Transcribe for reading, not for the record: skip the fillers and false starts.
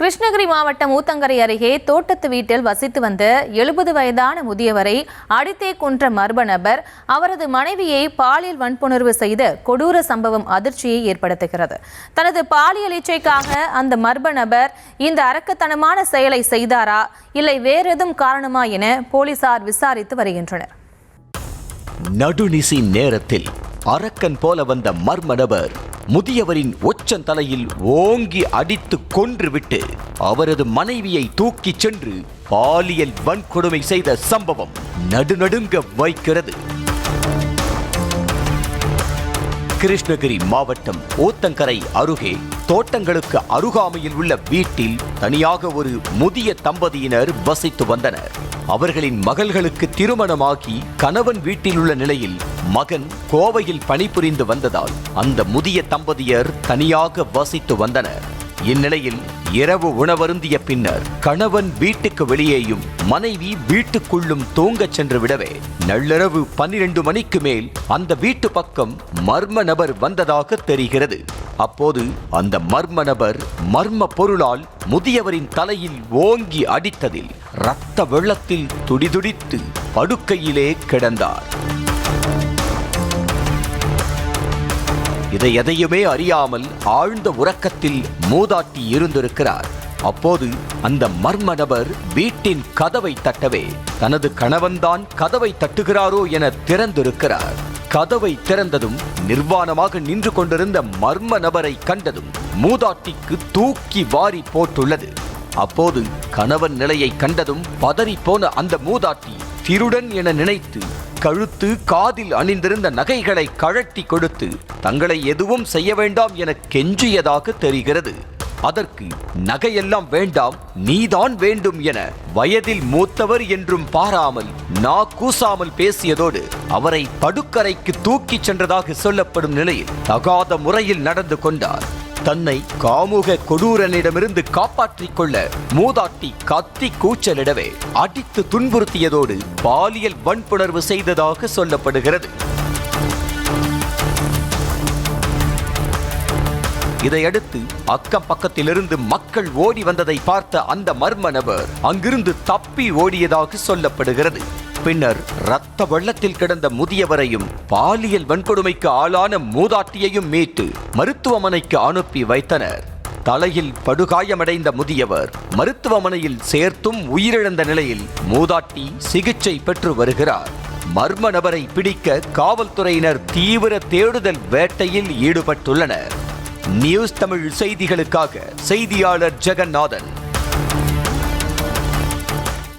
கிருஷ்ணகிரி மாவட்டம் ஊத்தங்கரை அருகே தோட்டத்து வீட்டில் வசித்து வந்த 70 வயதான முதியவரை அடித்தே கொன்ற மர்ம நபர் அவரது மனைவியை பாலியல் வன்புணர்வு செய்த கொடூர சம்பவம் அதிர்ச்சியை ஏற்படுத்துகிறது. தனது பாலியல் இச்சைக்காக அந்த மர்ம நபர் இந்த அரக்கத்தனமான செயலை செய்தாரா இல்லை வேறெதும் காரணமா என போலீசார் விசாரித்து வருகின்றனர். நடுநிசி நேரத்தில் அரக்கன் போல வந்த மர்ம நபர் முதியவரின் ஒச்சந்தலையில் ஓங்கி அடித்து கொன்றுவிட்டு அவரது மனைவியை தூக்கிச் சென்று பாலியல் வன்கொடுமை செய்த சம்பவம் நடுநடுங்க வைக்கிறது. கிருஷ்ணகிரி மாவட்டம் ஊத்தங்கரை அருகே தோட்டங்களுக்கு அருகாமையில் உள்ள வீட்டில் தனியாக ஒரு முதிய தம்பதியினர் வசித்து வந்தனர். அவர்களின் மகள்களுக்கு திருமணமாகி கணவன் வீட்டில் உள்ள நிலையில் மகன் கோவையில் பணிபுரிந்து வந்ததால் அந்த முதிய தம்பதியர் தனியாக வசித்து வந்தனர். இந்நிலையில் இரவு உணவருந்திய பின்னர் கணவன் வீட்டுக்கு வெளியேயும் மனைவி வீட்டுக்குள்ளும் தூங்கச் சென்று விடவே நள்ளிரவு 12 மணிக்கு மேல் அந்த வீட்டு பக்கம் மர்ம நபர் வந்ததாக தெரிகிறது. அப்போது அந்த மர்ம நபர் மர்ம பொருளால் முதியவரின் தலையில் ஓங்கி அடித்ததில் இரத்த வெள்ளத்தில் துடிதுடித்து படுக்கையிலே கிடந்தார். இதை எதையுமே அறியாமல் ஆழ்ந்த உறக்கத்தில் மூதாட்டி இருந்திருக்கிறார். அப்போது அந்த மர்ம நபர் வீட்டின் கதவை தட்டவே தனது கணவன்தான் கதவை தட்டுகிறாரோ என திறந்திருக்கிறார். கதவை திறந்ததும் நிர்வாணமாக நின்று கொண்டிருந்த மர்ம நபரை கண்டதும் மூதாட்டிக்கு தூக்கி வாரி போட்டுள்ளது. அப்போது கணவன் நிலையை கண்டதும் பதறி போன அந்த மூதாட்டி திருடன் என நினைத்து கழுத்து காதில் அணிந்திருந்த நகைகளை கழட்டி கொடுத்து தங்களை எதுவும் செய்ய வேண்டாம் என கெஞ்சியதாக தெரிகிறது. அதற்கு நகையெல்லாம் வேண்டாம், நீதான் வேண்டும் என வயதில் மூத்தவர் என்றும் பாராமல் கூசாமல் பேசியதோடு அவரை படுக்கரைக்கு தூக்கிச் சென்றதாக சொல்லப்படும் நிலையில் தகாத முறையில் நடந்து கொண்டார். தன்னை காமுக கொடூரனிடமிருந்து காப்பாற்றிக் கொள்ள மூதாட்டி கத்தி கூச்சலிடவே அடித்து துன்புறுத்தியதோடு பாலியல் வன்புணர்வு செய்ததாக சொல்லப்படுகிறது. இதையடுத்து அக்கம் பக்கத்திலிருந்து மக்கள் ஓடி வந்ததை பார்த்த அந்த மர்ம நபர் அங்கிருந்து தப்பி ஓடியதாக சொல்லப்படுகிறது. பின்னர் இரத்த வெள்ளத்தில் கிடந்த முதியவரையும் பாலியல் வன்கொடுமைக்கு ஆளான மூதாட்டியையும் மீட்டு மருத்துவமனைக்கு அனுப்பி வைத்தனர். தலையில் படுகாயமடைந்த முதியவர் மருத்துவமனையில் சேர்த்தும் உயிரிழந்த நிலையில் மூதாட்டி சிகிச்சை பெற்று வருகிறார். மர்ம நபரை பிடிக்க காவல்துறையினர் தீவிர தேடுதல் வேட்டையில் ஈடுபட்டுள்ளனர். நியூஸ் தமிழ் செய்திகளுக்காக செய்தியாளர் ஜெகநாதன்.